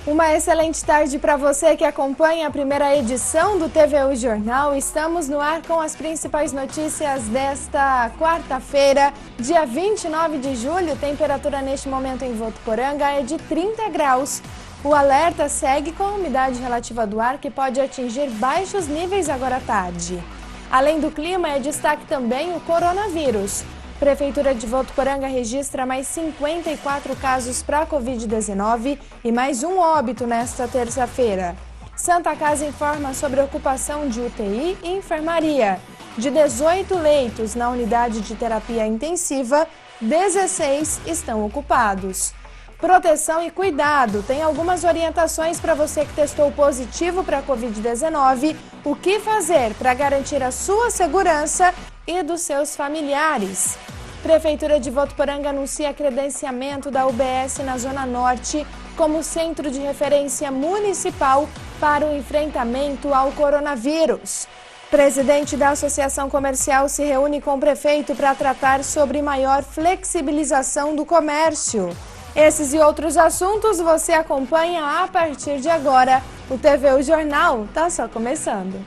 Uma excelente tarde para você que acompanha a primeira edição do TVU Jornal. Estamos no ar com as principais notícias desta quarta-feira, dia 29 de julho. Temperatura neste momento em Votuporanga é de 30 graus. O alerta segue com a umidade relativa do ar que pode atingir baixos níveis agora à tarde. Além do clima, é destaque também o coronavírus. Prefeitura de Votuporanga registra mais 54 casos para a Covid-19 e mais um óbito nesta terça-feira. Santa Casa informa sobre a ocupação de UTI e enfermaria. De 18 leitos na unidade de terapia intensiva, 16 estão ocupados. Proteção e cuidado. Tem algumas orientações para você que testou positivo para a Covid-19. O que fazer para garantir a sua segurança e dos seus familiares? Prefeitura de Votuporanga anuncia credenciamento da UBS na Zona Norte como centro de referência municipal para o enfrentamento ao coronavírus. Presidente da Associação Comercial se reúne com o prefeito para tratar sobre maior flexibilização do comércio. Esses e outros assuntos você acompanha a partir de agora. O TVU Jornal está só começando.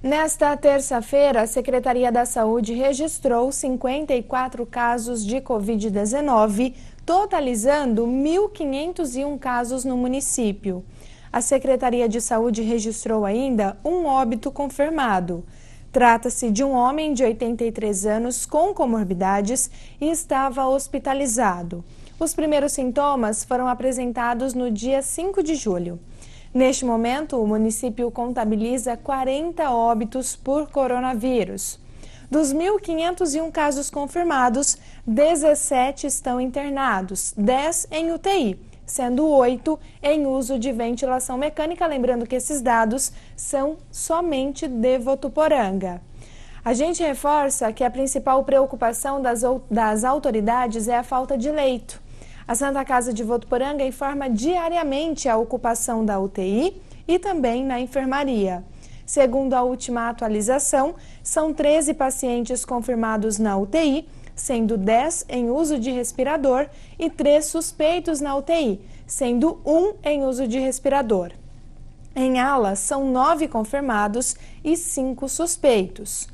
Nesta terça-feira, a Secretaria da Saúde registrou 54 casos de Covid-19, totalizando 1.501 casos no município. A Secretaria de Saúde registrou ainda um óbito confirmado. Trata-se de um homem de 83 anos com comorbidades e estava hospitalizado. Os primeiros sintomas foram apresentados no dia 5 de julho. Neste momento, o município contabiliza 40 óbitos por coronavírus. Dos 1.501 casos confirmados, 17 estão internados, 10 em UTI, sendo 8 em uso de ventilação mecânica. Lembrando que esses dados são somente de Votuporanga. A gente reforça que a principal preocupação das autoridades é a falta de leito. A Santa Casa de Votuporanga informa diariamente a ocupação da UTI e também na enfermaria. Segundo a última atualização, são 13 pacientes confirmados na UTI, sendo 10 em uso de respirador e 3 suspeitos na UTI, sendo 1 em uso de respirador. Em ala, são 9 confirmados e 5 suspeitos.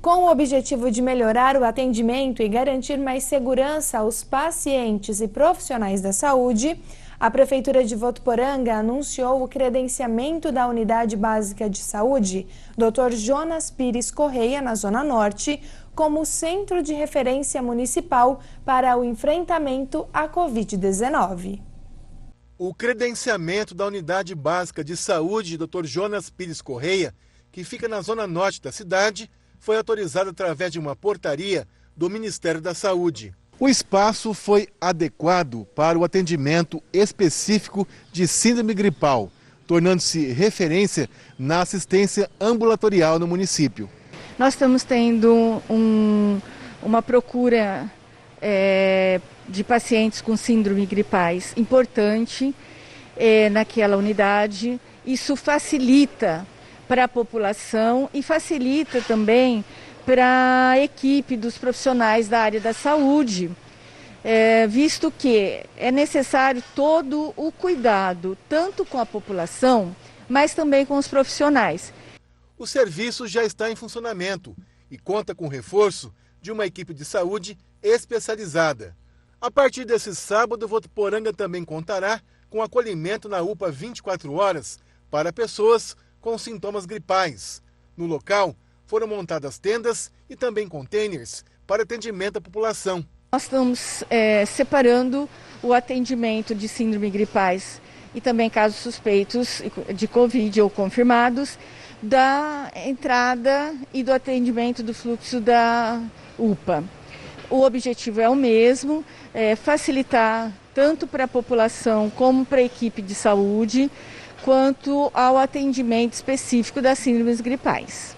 Com o objetivo de melhorar o atendimento e garantir mais segurança aos pacientes e profissionais da saúde, a Prefeitura de Votuporanga anunciou o credenciamento da Unidade Básica de Saúde, Dr. Jonas Pires Correia, na Zona Norte, como centro de referência municipal para o enfrentamento à Covid-19. O credenciamento da Unidade Básica de Saúde, Dr. Jonas Pires Correia, que fica na Zona Norte da cidade, foi autorizado através de uma portaria do Ministério da Saúde. O espaço foi adequado para o atendimento específico de síndrome gripal, tornando-se referência na assistência ambulatorial no município. Nós estamos tendo uma procura de pacientes com síndrome gripais importante naquela unidade. Isso facilita para a população e facilita também para a equipe dos profissionais da área da saúde, visto que é necessário todo o cuidado, tanto com a população, mas também com os profissionais. O serviço já está em funcionamento e conta com o reforço de uma equipe de saúde especializada. A partir desse sábado, Votuporanga também contará com acolhimento na UPA 24 horas para pessoas com sintomas gripais. No local, foram montadas tendas e também containers para atendimento à população. Nós estamos separando o atendimento de síndrome gripais e também casos suspeitos de Covid ou confirmados da entrada e do atendimento do fluxo da UPA. O objetivo é o mesmo, facilitar tanto para a população como para a equipe de saúde, quanto ao atendimento específico das síndromes gripais.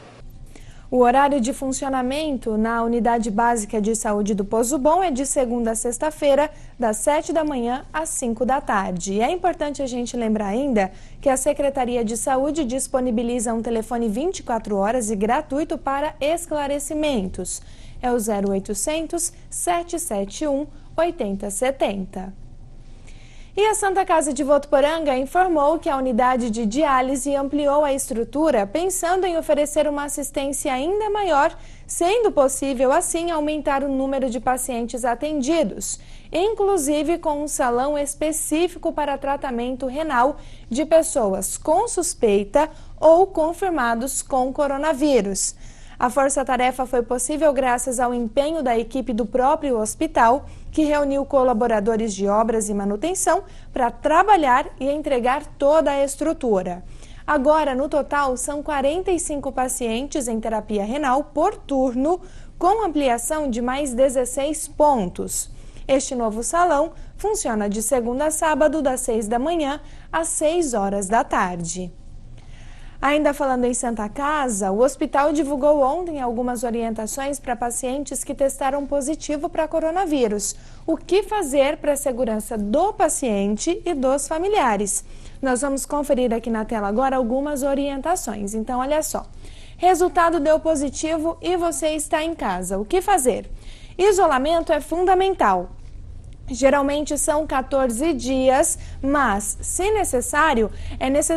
O horário de funcionamento na Unidade Básica de Saúde do Pozo Bom é de segunda a sexta-feira, das 7 da manhã às 5 da tarde. E é importante a gente lembrar ainda que a Secretaria de Saúde disponibiliza um telefone 24 horas e gratuito para esclarecimentos. É o 0800 771 8070. E a Santa Casa de Votuporanga informou que a unidade de diálise ampliou a estrutura pensando em oferecer uma assistência ainda maior, sendo possível assim aumentar o número de pacientes atendidos, inclusive com um salão específico para tratamento renal de pessoas com suspeita ou confirmados com coronavírus. A força-tarefa foi possível graças ao empenho da equipe do próprio hospital, que reuniu colaboradores de obras e manutenção para trabalhar e entregar toda a estrutura. Agora, no total, são 45 pacientes em terapia renal por turno, com ampliação de mais 16 pontos. Este novo salão funciona de segunda a sábado, das 6 da manhã às 6 horas da tarde. Ainda falando em Santa Casa, o hospital divulgou ontem algumas orientações para pacientes que testaram positivo para coronavírus. O que fazer para a segurança do paciente e dos familiares? Nós vamos conferir aqui na tela agora algumas orientações. Então, olha só. Resultado deu positivo e você está em casa. O que fazer? Isolamento é fundamental. Geralmente são 14 dias, mas, se necessário,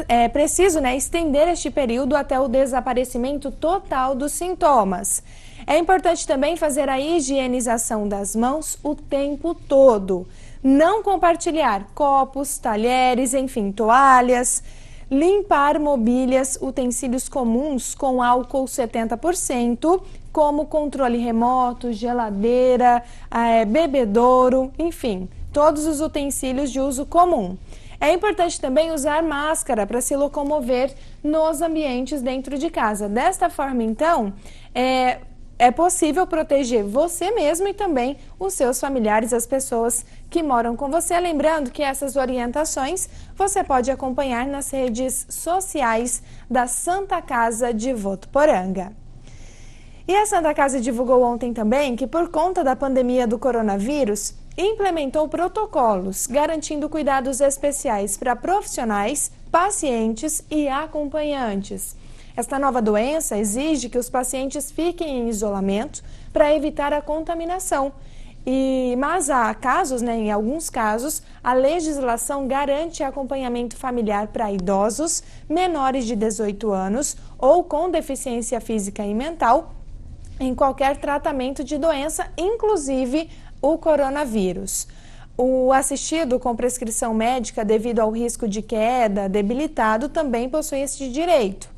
é preciso estender este período até o desaparecimento total dos sintomas. É importante também fazer a higienização das mãos o tempo todo. Não compartilhar copos, talheres, enfim, toalhas. Limpar mobílias, utensílios comuns com álcool 70%, como controle remoto, geladeira, bebedouro, enfim, todos os utensílios de uso comum. É importante também usar máscara para se locomover nos ambientes dentro de casa. Desta forma, então, é possível proteger você mesmo e também os seus familiares, as pessoas que moram com você. Lembrando que essas orientações você pode acompanhar nas redes sociais da Santa Casa de Votuporanga. E a Santa Casa divulgou ontem também que, por conta da pandemia do coronavírus, implementou protocolos garantindo cuidados especiais para profissionais, pacientes e acompanhantes. Esta nova doença exige que os pacientes fiquem em isolamento para evitar a contaminação. Mas há casos, em alguns casos, a legislação garante acompanhamento familiar para idosos, menores de 18 anos ou com deficiência física e mental em qualquer tratamento de doença, inclusive o coronavírus. O assistido com prescrição médica devido ao risco de queda, debilitado, também possui este direito.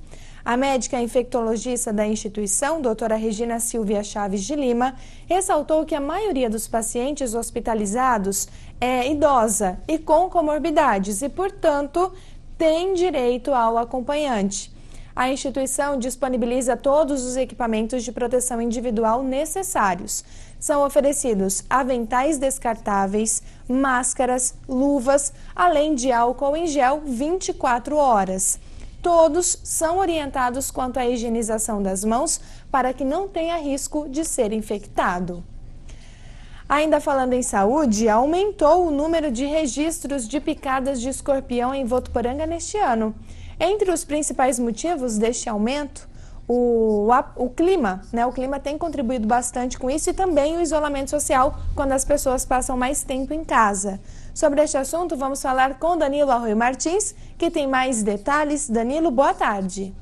A médica infectologista da instituição, doutora Regina Silvia Chaves de Lima, ressaltou que a maioria dos pacientes hospitalizados é idosa e com comorbidades e, portanto, tem direito ao acompanhante. A instituição disponibiliza todos os equipamentos de proteção individual necessários. São oferecidos aventais descartáveis, máscaras, luvas, além de álcool em gel 24 horas. Todos são orientados quanto à higienização das mãos para que não tenha risco de ser infectado. Ainda falando em saúde, aumentou o número de registros de picadas de escorpião em Votuporanga neste ano. Entre os principais motivos deste aumento, o clima, o clima tem contribuído bastante com isso e também o isolamento social, quando as pessoas passam mais tempo em casa. Sobre este assunto, vamos falar com Danilo Arroio Martins, que tem mais detalhes. Danilo, boa tarde.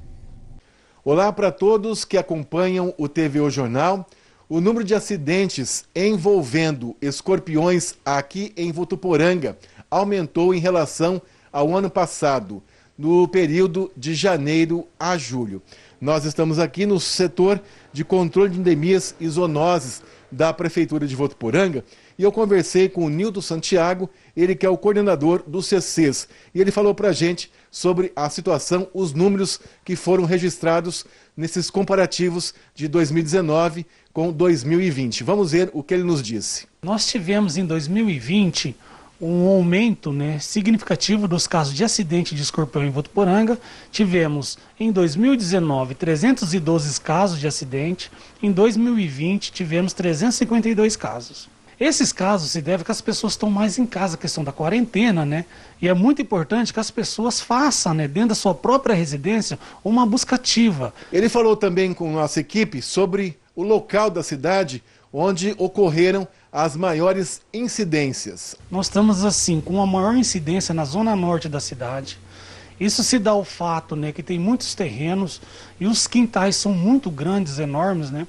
Olá para todos que acompanham o TVO Jornal. O número de acidentes envolvendo escorpiões aqui em Votuporanga aumentou em relação ao ano passado, no período de janeiro a julho. Nós estamos aqui no setor de controle de endemias e zoonoses da Prefeitura de Votuporanga e eu conversei com o Nilton Santiago, ele que é o coordenador do CCES, e ele falou para a gente sobre a situação, os números que foram registrados nesses comparativos de 2019 com 2020. Vamos ver o que ele nos disse. Nós tivemos em 2020 um aumento, né, significativo dos casos de acidente de escorpião em Votuporanga. Tivemos em 2019 312 casos de acidente, em 2020 tivemos 352 casos. Esses casos se devem que as pessoas estão mais em casa, a questão da quarentena, né? E é muito importante que as pessoas façam, né, dentro da sua própria residência, uma busca ativa. Ele falou também com nossa equipe sobre o local da cidade onde ocorreram as maiores incidências. Nós estamos assim com a maior incidência na zona norte da cidade. Isso se dá ao fato, né, que tem muitos terrenos e os quintais são muito grandes, enormes, né?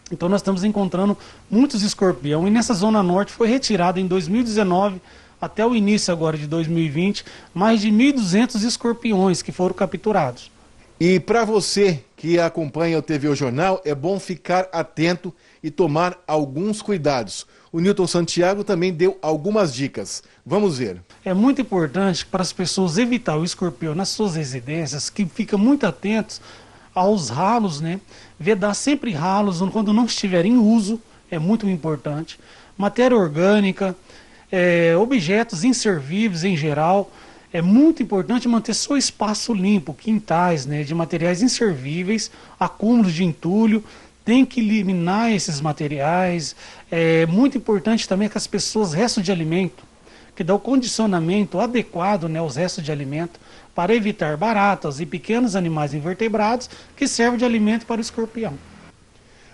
Então nós estamos encontrando muitos escorpião e nessa zona norte foi retirado em 2019 até o início agora de 2020 mais de 1.200 escorpiões que foram capturados. E para você que acompanha o TV O Jornal, é bom ficar atento e tomar alguns cuidados. O Newton Santiago também deu algumas dicas. Vamos ver. É muito importante para as pessoas evitar o escorpião nas suas residências, que fiquem muito atentos aos ralos, né? Vedar sempre ralos quando não estiver em uso, é muito importante. Matéria orgânica, objetos inservíveis em geral. É muito importante manter seu espaço limpo, quintais, né, de materiais inservíveis, acúmulos de entulho. Tem que eliminar esses materiais. É muito importante também que as pessoas restos de alimento, que dá o condicionamento adequado, né, aos restos de alimento, para evitar baratas e pequenos animais invertebrados que servem de alimento para o escorpião.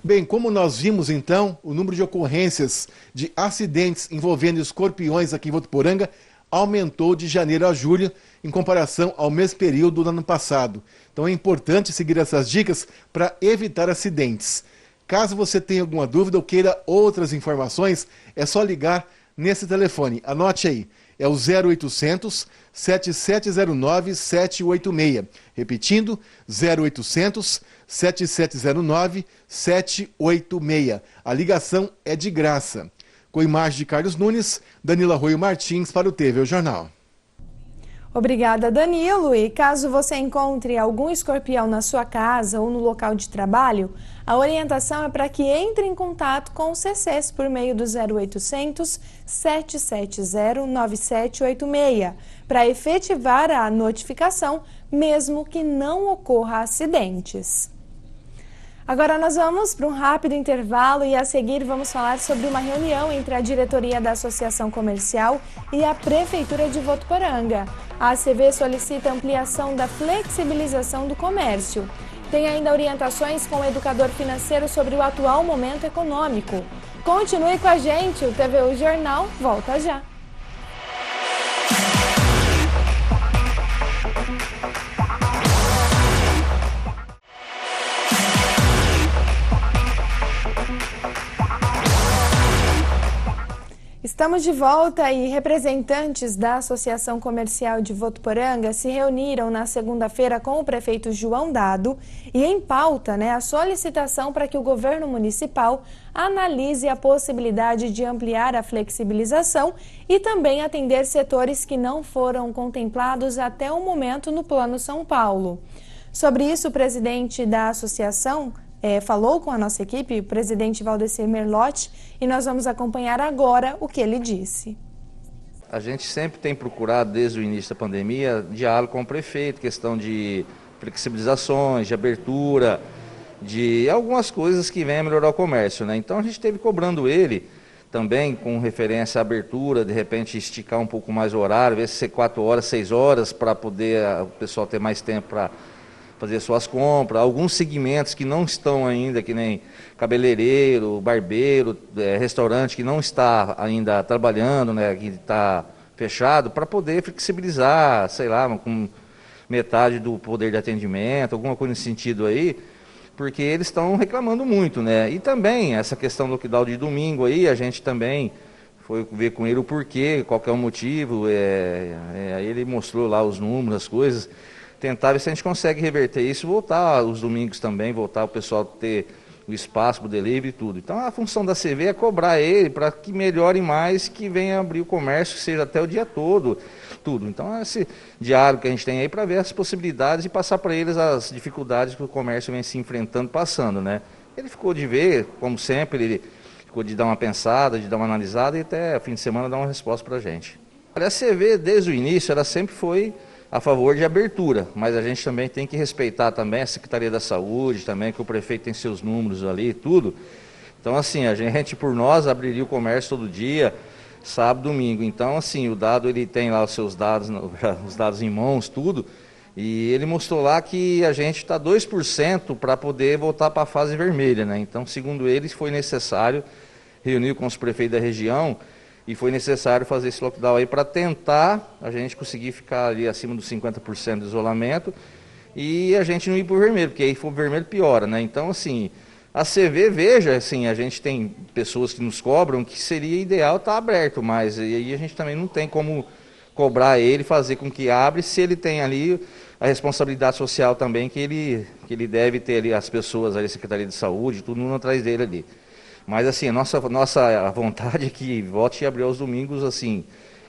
Bem, como nós vimos então, o número de ocorrências de acidentes envolvendo escorpiões aqui em Votuporanga aumentou de janeiro a julho em comparação ao mesmo período do ano passado. Então é importante seguir essas dicas para evitar acidentes. Caso você tenha alguma dúvida ou queira outras informações, é só ligar nesse telefone. Anote aí, é o 0800 7709 786. Repetindo, 0800 7709 786. A ligação é de graça. Com imagem de Carlos Nunes, Danilo Arroio Martins para o TV O Jornal. Obrigada, Danilo. E caso você encontre algum escorpião na sua casa ou no local de trabalho, a orientação é para que entre em contato com o CCES por meio do 0800 770 9786 para efetivar a notificação, mesmo que não ocorra acidentes. Agora nós vamos para um rápido intervalo e a seguir vamos falar sobre uma reunião entre a diretoria da Associação Comercial e a Prefeitura de Votuporanga. A ACV solicita ampliação da flexibilização do comércio. Tem ainda orientações com o educador financeiro sobre o atual momento econômico. Continue com a gente, o TV O Jornal volta já. Estamos de volta e representantes da Associação Comercial de Votuporanga se reuniram na segunda-feira com o prefeito João Dado e em pauta, a solicitação para que o governo municipal analise a possibilidade de ampliar a flexibilização e também atender setores que não foram contemplados até o momento no Plano São Paulo. Sobre isso, o presidente da associação falou com a nossa equipe, o presidente Valdecir Merlotti, e nós vamos acompanhar agora o que ele disse. A gente sempre tem procurado, desde o início da pandemia, diálogo com o prefeito, questão de flexibilizações, de abertura, de algumas coisas que venham a melhorar o comércio, né? Então a gente esteve cobrando ele também com referência à abertura, de repente esticar um pouco mais o horário, ver se ser 4 horas, 6 horas, para poder o pessoal ter mais tempo para fazer suas compras, alguns segmentos que não estão ainda, que nem cabeleireiro, barbeiro, restaurante que não está ainda trabalhando, né, que está fechado, para poder flexibilizar, sei lá, com metade do poder de atendimento, alguma coisa nesse sentido aí, porque eles estão reclamando muito, né? E também essa questão do lockdown de domingo aí, a gente também foi ver com ele o porquê, qual que é o motivo, aí ele mostrou lá os números, as coisas, tentar ver se a gente consegue reverter isso, voltar os domingos também, voltar o pessoal ter o espaço para o delivery e tudo. Então a função da CV é cobrar ele para que melhore mais, que venha abrir o comércio, que seja até o dia todo, tudo. Então esse diálogo que a gente tem aí para ver as possibilidades e passar para eles as dificuldades que o comércio vem se enfrentando, passando, né? Ele ficou de ver, como sempre, ele ficou de dar uma pensada, de dar uma analisada e até fim de semana dar uma resposta para a gente. A CV, desde o início, ela sempre foi a favor de abertura, mas a gente também tem que respeitar também a Secretaria da Saúde, também que o prefeito tem seus números ali e tudo. Então, assim, a gente, por nós, abriria o comércio todo dia, sábado, domingo. Então, assim, o dado, ele tem lá os seus dados, os dados em mãos, tudo, e ele mostrou lá que a gente está 2% para poder voltar para a fase vermelha, né? Então, segundo eles, foi necessário reunir com os prefeitos da região e foi necessário fazer esse lockdown aí para tentar a gente conseguir ficar ali acima dos 50% de isolamento e a gente não ir para o vermelho, porque aí for vermelho piora, né? Então, assim, a CV, veja, assim, a gente tem pessoas que nos cobram que seria ideal estar aberto, mas aí a gente também não tem como cobrar ele, fazer com que abra, se ele tem ali a responsabilidade social também que ele deve ter ali, as pessoas ali, a Secretaria de Saúde, tudo mundo atrás dele ali. Mas assim, a nossa vontade é que volte a abrir aos domingos, assim,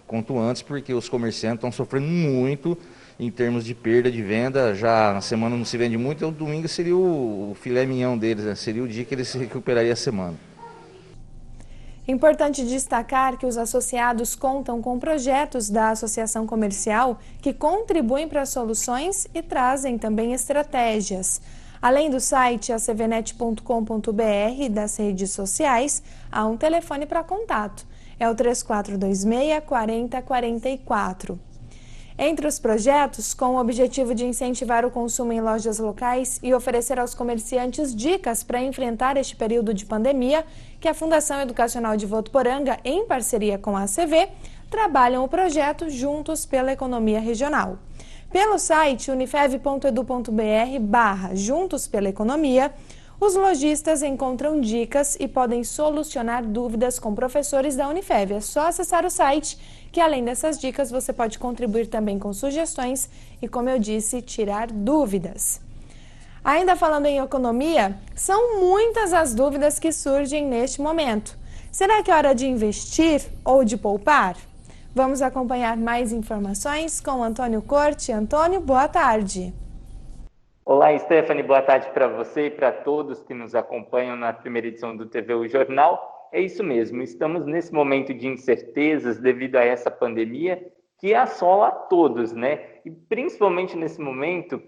quanto antes, porque os comerciantes estão sofrendo muito em termos de perda de venda. Já na semana não se vende muito, então o domingo seria o filé mignon deles, né? Seria o dia que eles se recuperariam a semana. Importante destacar que os associados contam com projetos da Associação Comercial que contribuem para soluções e trazem também estratégias. Além do site acvnet.com.br e das redes sociais, há um telefone para contato. É o 3426-4044. Entre os projetos, com o objetivo de incentivar o consumo em lojas locais e oferecer aos comerciantes dicas para enfrentar este período de pandemia, que a Fundação Educacional de Votuporanga, em parceria com a ACV, trabalham o projeto Juntos pela Economia Regional. Pelo site unifev.edu.br/Juntos pela Economia, os lojistas encontram dicas e podem solucionar dúvidas com professores da Unifev. É só acessar o site, que além dessas dicas, você pode contribuir também com sugestões e, como eu disse, tirar dúvidas. Ainda falando em economia, são muitas as dúvidas que surgem neste momento. Será que é hora de investir ou de poupar? Vamos acompanhar mais informações com Antônio Corte. Antônio, boa tarde. Olá, Stephanie, boa tarde para você e para todos que nos acompanham na primeira edição do TV O Jornal. É isso mesmo, estamos nesse momento de incertezas devido a essa pandemia que assola a todos, né? E principalmente nesse momento,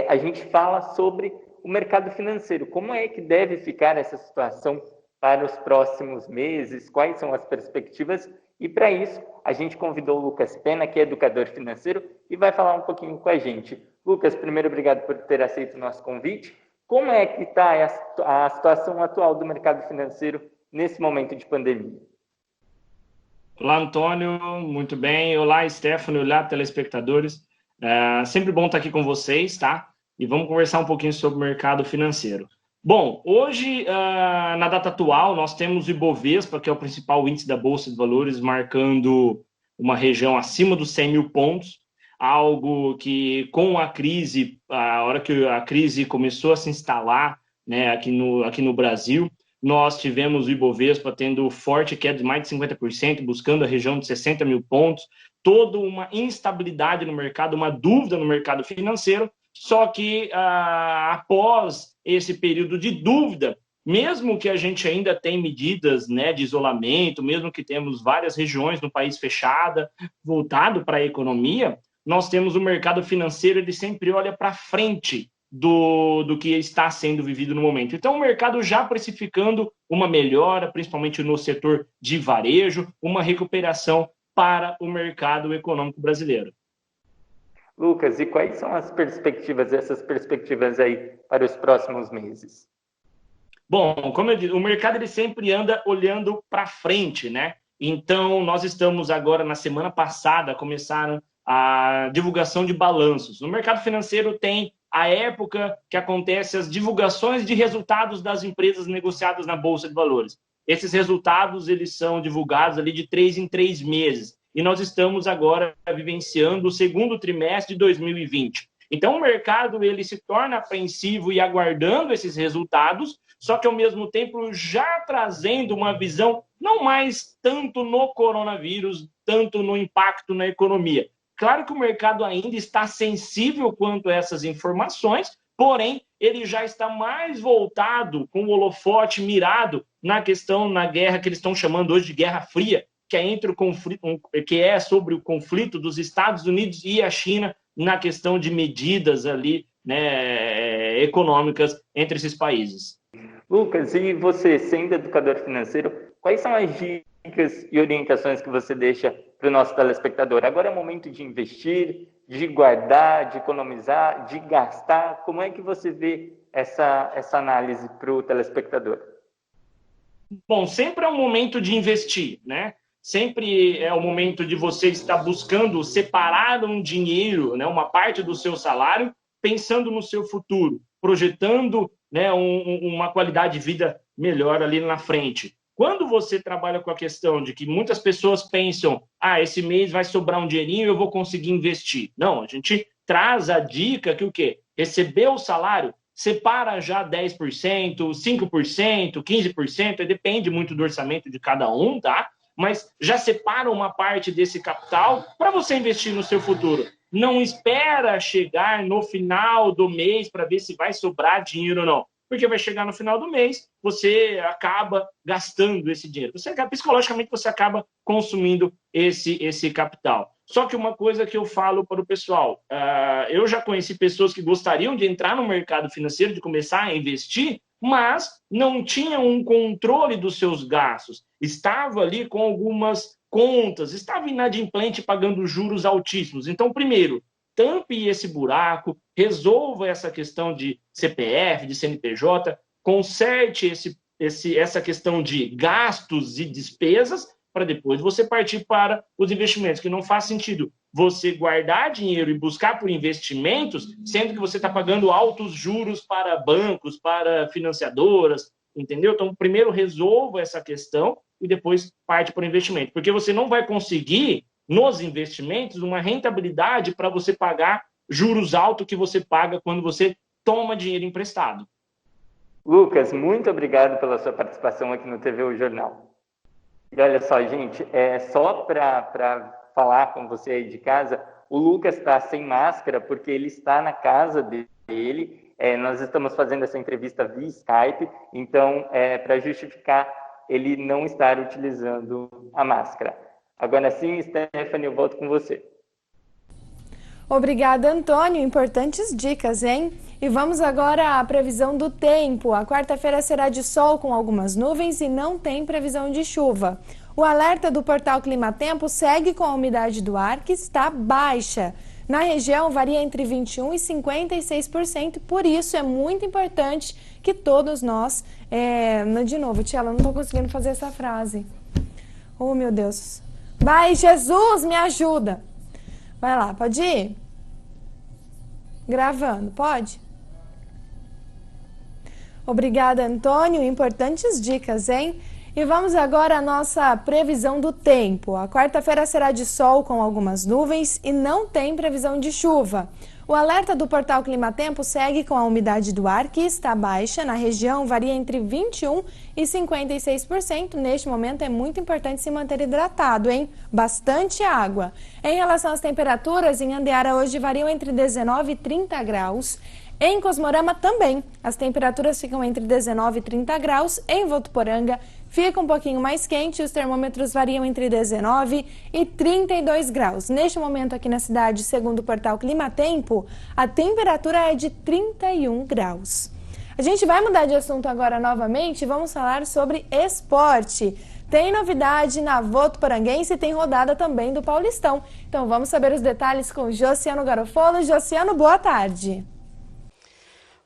a gente fala sobre o mercado financeiro. Como é que deve ficar essa situação para os próximos meses? Quais são as perspectivas? E para isso, a gente convidou o Lucas Pena, que é educador financeiro, e vai falar um pouquinho com a gente. Lucas, primeiro, obrigado por ter aceito o nosso convite. Como é que está a situação atual do mercado financeiro nesse momento de pandemia? Olá, Antônio, muito bem. Olá, Stephanie, olá, telespectadores. Sempre bom estar aqui com vocês, tá? E vamos conversar um pouquinho sobre o mercado financeiro. Bom, hoje, na data atual, nós temos o Ibovespa, que é o principal índice da Bolsa de Valores, marcando uma região acima dos 100 mil pontos, algo que, com a crise, a hora que a crise começou a se instalar, né, aqui no Brasil, nós tivemos o Ibovespa tendo forte queda de mais de 50%, buscando a região de 60 mil pontos, toda uma instabilidade no mercado, uma dúvida no mercado financeiro. Só que após esse período de dúvida, mesmo que a gente ainda tenha medidas, né, de isolamento, mesmo que temos várias regiões no país fechada, voltado para a economia, nós temos o mercado financeiro, ele sempre olha para frente do que está sendo vivido no momento. Então, o mercado já precificando uma melhora, principalmente no setor de varejo, uma recuperação para o mercado econômico brasileiro. Lucas, e quais são as perspectivas, essas perspectivas aí para os próximos meses? Bom, como eu disse, o mercado ele sempre anda olhando para frente, né? Então, nós estamos agora, na semana passada, começaram a divulgação de balanços. No mercado financeiro tem a época que acontece as divulgações de resultados das empresas negociadas na Bolsa de Valores. Esses resultados, eles são divulgados ali de 3 em 3 meses. E nós estamos agora vivenciando o segundo trimestre de 2020. Então, o mercado ele se torna apreensivo e aguardando esses resultados, só que, ao mesmo tempo, já trazendo uma visão não mais tanto no coronavírus, tanto no impacto na economia. Claro que o mercado ainda está sensível quanto a essas informações, porém, ele já está mais voltado, com o holofote mirado na questão, na guerra que eles estão chamando hoje de Guerra Fria, que é entre o conflito, que é sobre o conflito dos Estados Unidos e a China na questão de medidas ali, né, econômicas entre esses países. Lucas, e você, sendo educador financeiro, quais são as dicas e orientações que você deixa para o nosso telespectador? Agora é o momento de investir, de guardar, de economizar, de gastar. Como é que você vê essa análise para o telespectador? Bom, sempre é um momento de investir, né? Sempre é o momento de você estar buscando separar um dinheiro, né, uma parte do seu salário, pensando no seu futuro, projetando, né, uma qualidade de vida melhor ali na frente. Quando você trabalha com a questão de que muitas pessoas pensam, esse mês vai sobrar um dinheirinho e eu vou conseguir investir. Não, a gente traz a dica que o quê? Recebeu o salário, separa já 10%, 5%, 15%, depende muito do orçamento de cada um, tá? Mas já separa uma parte desse capital para você investir no seu futuro. Não espera chegar no final do mês para ver se vai sobrar dinheiro ou não. Porque vai chegar no final do mês, você acaba gastando esse dinheiro. Psicologicamente, você acaba consumindo esse capital. Só que uma coisa que eu falo para o pessoal, eu já conheci pessoas que gostariam de entrar no mercado financeiro, de começar a investir, mas não tinham um controle dos seus gastos. Estava ali com algumas contas, estava inadimplente pagando juros altíssimos. Então, primeiro, tampe esse buraco, resolva essa questão de CPF, de CNPJ, conserte essa questão de gastos e despesas, para depois você partir para os investimentos, que não faz sentido você guardar dinheiro e buscar por investimentos, sendo que você está pagando altos juros para bancos, para financiadoras, entendeu? Então, primeiro resolva essa questão e depois parte para o investimento, porque você não vai conseguir, nos investimentos, uma rentabilidade para você pagar juros altos que você paga quando você toma dinheiro emprestado. Lucas, muito obrigado pela sua participação aqui no TV O Jornal. E olha só, gente, só para falar com você aí de casa, o Lucas está sem máscara porque ele está na casa dele. Nós estamos fazendo essa entrevista via Skype, então, para justificar ele não estar utilizando a máscara. Agora sim, Stephanie, eu volto com você. Obrigada, Antônio. Importantes dicas, hein? E vamos agora à previsão do tempo. A quarta-feira será de sol com algumas nuvens e não tem previsão de chuva. O alerta do portal Climatempo segue com a umidade do ar, que está baixa. Na região, varia entre 21% e 56%, por isso é muito importante que todos nós... De novo, Tia, eu não estou conseguindo fazer essa frase. Oh, meu Deus. Vai, Jesus, me ajuda. Vai lá, pode ir? Gravando, pode? Obrigada, Antônio. Importantes dicas, hein? E vamos agora à nossa previsão do tempo. A quarta-feira será de sol com algumas nuvens e não tem previsão de chuva. O alerta do portal Climatempo segue com a umidade do ar, que está baixa. Na região, varia entre 21% e 56%. Neste momento, é muito importante se manter hidratado, hein? Bastante água. Em relação às temperaturas, em Andeara hoje variam entre 19 e 30 graus. Em Cosmorama também, as temperaturas ficam entre 19 e 30 graus. Em Votuporanga fica um pouquinho mais quente, os termômetros variam entre 19 e 32 graus. Neste momento aqui na cidade, segundo o portal Climatempo, a temperatura é de 31 graus. A gente vai mudar de assunto agora novamente e vamos falar sobre esporte. Tem novidade na Votuporanguense e tem rodada também do Paulistão. Então vamos saber os detalhes com Josiano Garofolo. Josiano, boa tarde.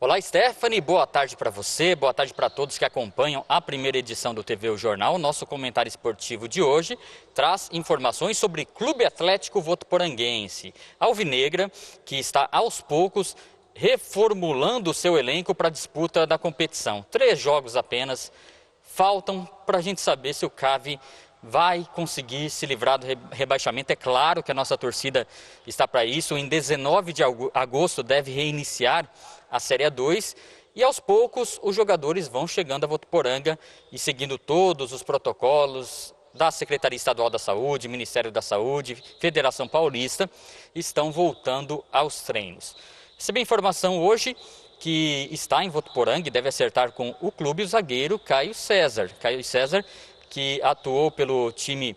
Olá, Stephanie, boa tarde para você, boa tarde para todos que acompanham a primeira edição do TV O Jornal. Nosso comentário esportivo de hoje traz informações sobre Clube Atlético Votuporanguense. A Alvinegra, que está aos poucos reformulando o seu elenco para a disputa da competição. 3 jogos apenas faltam para a gente saber se o CAV vai conseguir se livrar do rebaixamento. É claro que a nossa torcida está para isso. Em 19 de agosto deve reiniciar a Série A2 e aos poucos os jogadores vão chegando a Votuporanga e seguindo todos os protocolos da Secretaria Estadual da Saúde, Ministério da Saúde, Federação Paulista, estão voltando aos treinos. Recebi informação hoje que está em Votuporanga e deve acertar com o clube o zagueiro Caio César. Caio César, que atuou pelo time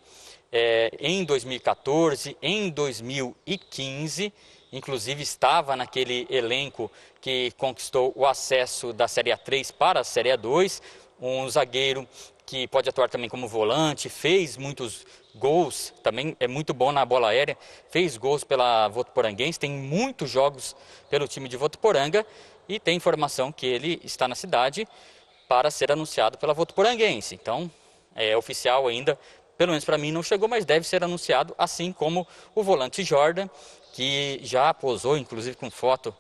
em 2014, em 2015, inclusive estava naquele elenco que conquistou o acesso da Série A3 para a Série A2, um zagueiro que pode atuar também como volante, fez muitos gols, também é muito bom na bola aérea, fez gols pela Votuporanguense, tem muitos jogos pelo time de Votuporanga e tem informação que ele está na cidade para ser anunciado pela Votuporanguense. Então, é oficial ainda, pelo menos para mim não chegou, mas deve ser anunciado, assim como o volante Jordan, que já posou, inclusive com foto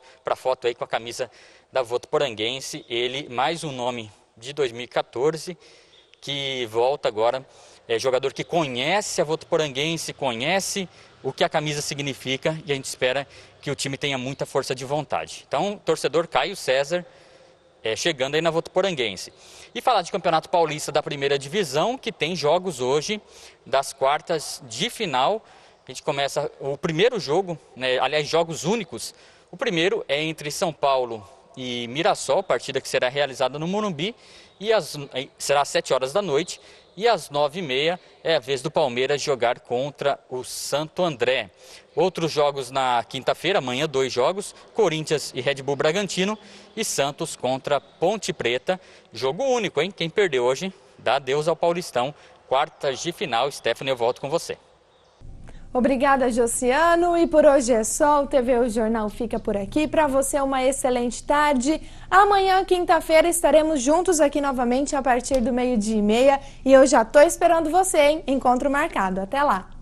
aí com a camisa da Votuporanguense. Ele, mais um nome de 2014, que volta agora, jogador que conhece a Votuporanguense, conhece o que a camisa significa, e a gente espera que o time tenha muita força de vontade. Então, torcedor Caio César, chegando aí na Votuporanguense. E falar de Campeonato Paulista da Primeira Divisão, que tem jogos hoje das quartas de final. A gente começa o primeiro jogo, aliás, jogos únicos. O primeiro é entre São Paulo e Mirassol, partida que será realizada no Morumbi, e será às 7 horas da noite. E às 9h30 é a vez do Palmeiras jogar contra o Santo André. Outros jogos na quinta-feira, amanhã 2 jogos, Corinthians e Red Bull Bragantino e Santos contra Ponte Preta. Jogo único, hein? Quem perdeu hoje, dá adeus ao Paulistão. Quartas de final. Stephanie, eu volto com você. Obrigada, Josiano. E por hoje é só. O TV O Jornal fica por aqui. Para você, uma excelente tarde. Amanhã, quinta-feira, estaremos juntos aqui novamente a partir do 12h30. E eu já estou esperando você, hein? Encontro marcado. Até lá.